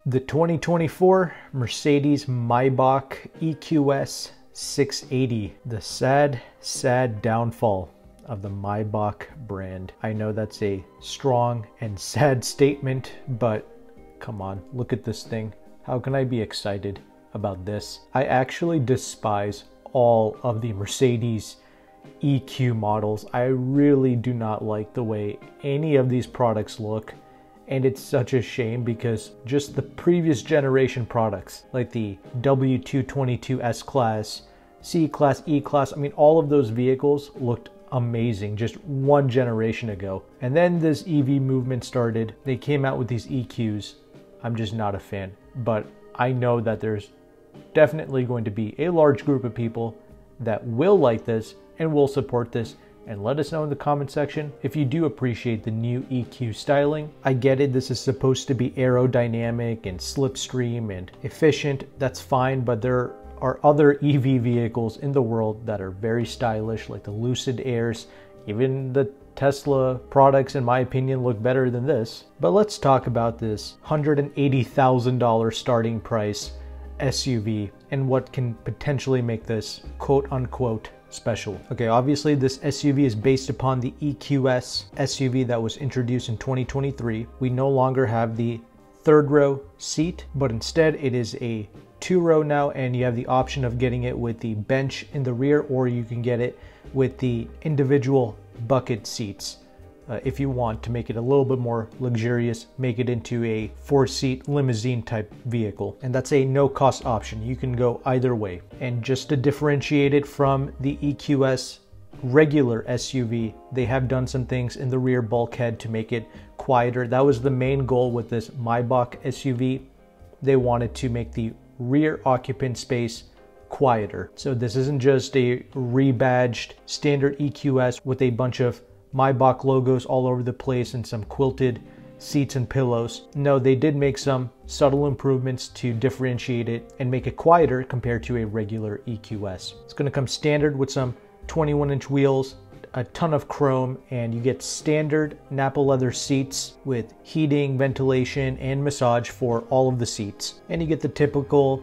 The 2024 Mercedes MayBach EQS680, the sad downfall of the MayBach brand. I know that's a strong and sad statement, but come on, look at this thing. How can I be excited about this? I actually despise all of the Mercedes EQ models. I really do not like the way any of these products look. And it's such a shame because just the previous generation products, like the W222 S-Class, C-Class, E-Class, I mean, all of those vehicles looked amazing just one generation ago. And then this EV movement started. They came out with these EQs. I'm just not a fan. But I know that there's definitely going to be a large group of people that will like this and will support this. And let us know in the comment section if you do appreciate the new EQ styling. I get it, this is supposed to be aerodynamic and slipstream and efficient. That's fine, but there are other EV vehicles in the world that are very stylish, like the Lucid Airs. Even the Tesla products, in my opinion, look better than this. But let's talk about this $180,000 starting price SUV and what can potentially make this quote-unquote special. Okay, obviously this SUV is based upon the EQS SUV that was introduced in 2023. We no longer have the third row seat, but instead it is a 2-row now, and you have the option of getting it with the bench in the rear, or you can get it with the individual bucket seats. If you want to make it a little bit more luxurious, make it into a 4-seat limousine type vehicle. And that's a no-cost option. You can go either way. And just to differentiate it from the EQS regular SUV, they have done some things in the rear bulkhead to make it quieter. That was the main goal with this MayBach SUV. They wanted to make the rear occupant space quieter. So this isn't just a rebadged standard EQS with a bunch of MayBach logos all over the place and some quilted seats and pillows. No, they did make some subtle improvements to differentiate it and make it quieter compared to a regular EQS. It's going to come standard with some 21-inch wheels, a ton of chrome, and you get standard Nappa leather seats with heating, ventilation, and massage for all of the seats. And you get the typical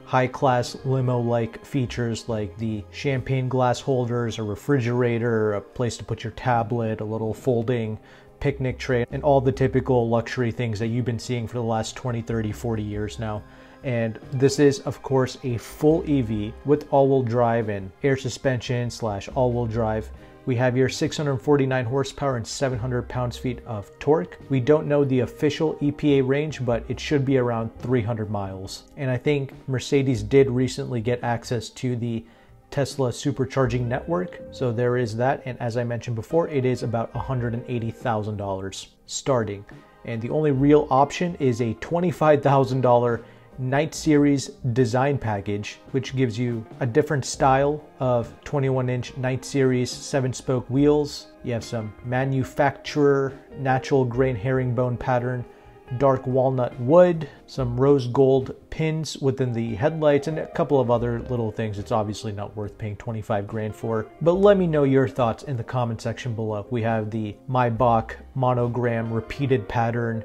high-class limo-like features like the champagne glass holders, a refrigerator, a place to put your tablet, a little folding picnic tray, and all the typical luxury things that you've been seeing for the last 20, 30, 40 years now. And this is, of course, a full EV with all-wheel drive and air suspension / all-wheel drive. We have your 649 horsepower and 700 pounds-feet of torque. We don't know the official EPA range, but it should be around 300 miles. And I think Mercedes did recently get access to the Tesla supercharging network. So there is that. And as I mentioned before, it is about $180,000 starting. And the only real option is a $25,000 Night Series design package, which gives you a different style of 21-inch Night Series 7-spoke wheels. You have some manufacturer natural grain herringbone pattern, dark walnut wood, some rose gold pins within the headlights, and a couple of other little things it's obviously not worth paying 25 grand for. But let me know your thoughts in the comment section below. We have the MayBach monogram repeated pattern,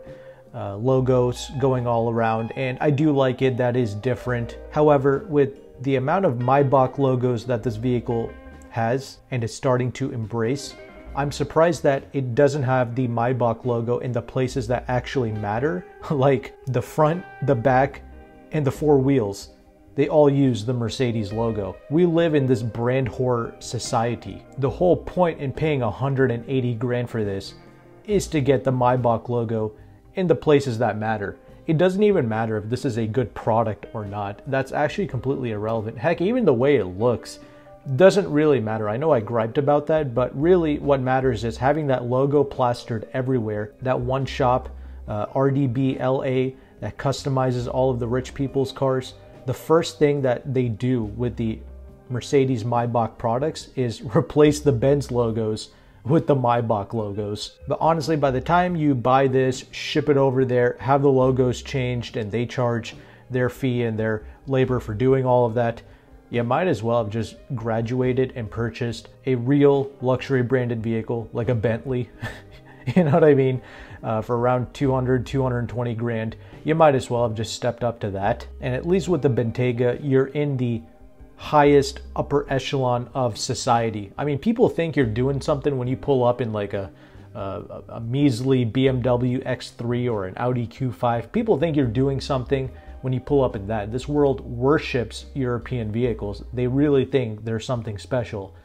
logos going all around, and I do like it. That is different. However, with the amount of MayBach logos that this vehicle has and is starting to embrace, I'm surprised that it doesn't have the MayBach logo in the places that actually matter, like the front, the back, and the 4 wheels. They all use the Mercedes logo. We live in this brand whore society. The whole point in paying 180 grand for this is to get the MayBach logo in the places that matter. It doesn't even matter if this is a good product or not. That's actually completely irrelevant. Heck, even the way it looks doesn't really matter. I know I griped about that, but really what matters is having that logo plastered everywhere. That one shop, RDB LA, that customizes all of the rich people's cars. The first thing that they do with the Mercedes MayBach products is replace the Benz logos with the MayBach logos. But honestly, by the time you buy this, ship it over there, have the logos changed, and they charge their fee and their labor for doing all of that, you might as well have just graduated and purchased a real luxury branded vehicle like a Bentley. You know what I mean? for around 200, 220 grand. You might as well have just stepped up to that. And at least with the Bentayga, you're in the highest upper echelon of society. I mean, people think you're doing something when you pull up in like a measly BMW X3 or an Audi Q5. People think you're doing something when you pull up in that. This world worships European vehicles. They really think there's something special.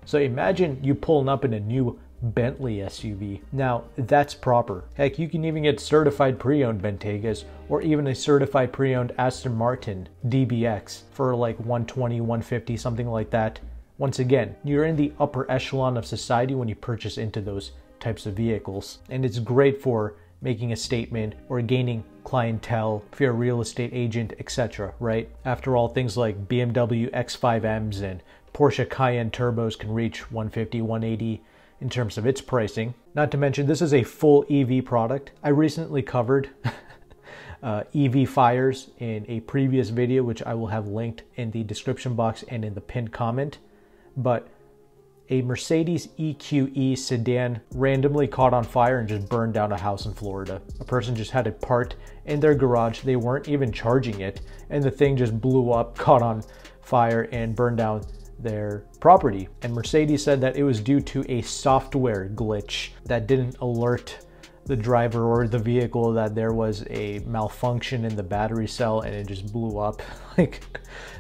So imagine you pulling up in a new Bentley SUV. Now, that's proper. Heck, you can even get certified pre-owned Bentaygas or even a certified pre-owned Aston Martin DBX for like 120, 150, something like that. Once again, you're in the upper echelon of society when you purchase into those types of vehicles. And it's great for making a statement or gaining clientele if you're a real estate agent, etc., right? After all, things like BMW X5Ms and Porsche Cayenne turbos can reach 150, 180 in terms of its pricing. Not to mention, this is a full EV product. I recently covered EV fires in a previous video, which I will have linked in the description box and in the pinned comment. But a Mercedes EQE sedan randomly caught on fire and just burned down a house in Florida. A person just had it parked in their garage. They weren't even charging it, and the thing just blew up, caught on fire, and burned down their property. And Mercedes said that it was due to a software glitch that didn't alert the driver or the vehicle that there was a malfunction in the battery cell, and it just blew up.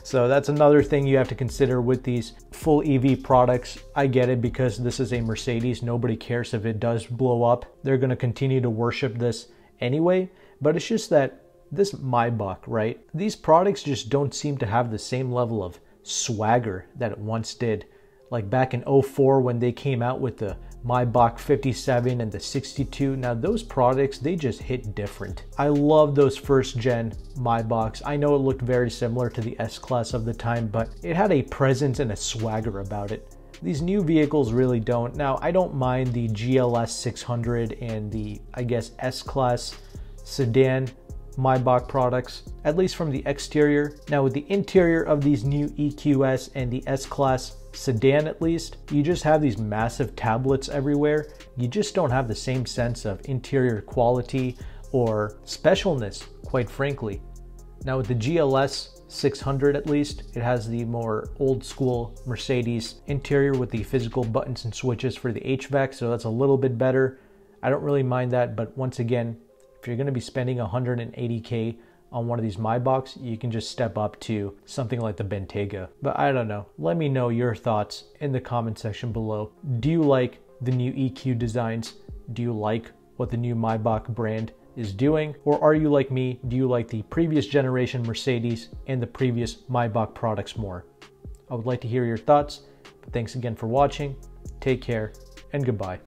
So that's another thing you have to consider with these full EV products. I get it, because this is a Mercedes. Nobody cares if it does blow up. They're going to continue to worship this anyway. But it's just that this MayBach, right? These products just don't seem to have the same level of swagger that it once did. Like back in 04 when they came out with the MayBach 57 and the 62. Now those products, they just hit different. I love those first gen MayBachs. I know it looked very similar to the S-Class of the time, but it had a presence and a swagger about it. These new vehicles really don't. Now, I don't mind the GLS 600 and the, I guess, S-Class sedan MayBach products, at least from the exterior. Now with the interior of these new EQS and the S-Class sedan, at least, you just have these massive tablets everywhere. You just don't have the same sense of interior quality or specialness, quite frankly. Now with the GLS 600, at least, it has the more old school Mercedes interior with the physical buttons and switches for the HVAC, so that's a little bit better. I don't really mind that, but once again, if you're going to be spending 180K on one of these MayBachs, you can just step up to something like the Bentayga. But I don't know. Let me know your thoughts in the comment section below. Do you like the new EQ designs? Do you like what the new MayBach brand is doing? Or are you like me? Do you like the previous generation Mercedes and the previous MayBach products more? I would like to hear your thoughts. But thanks again for watching. Take care and goodbye.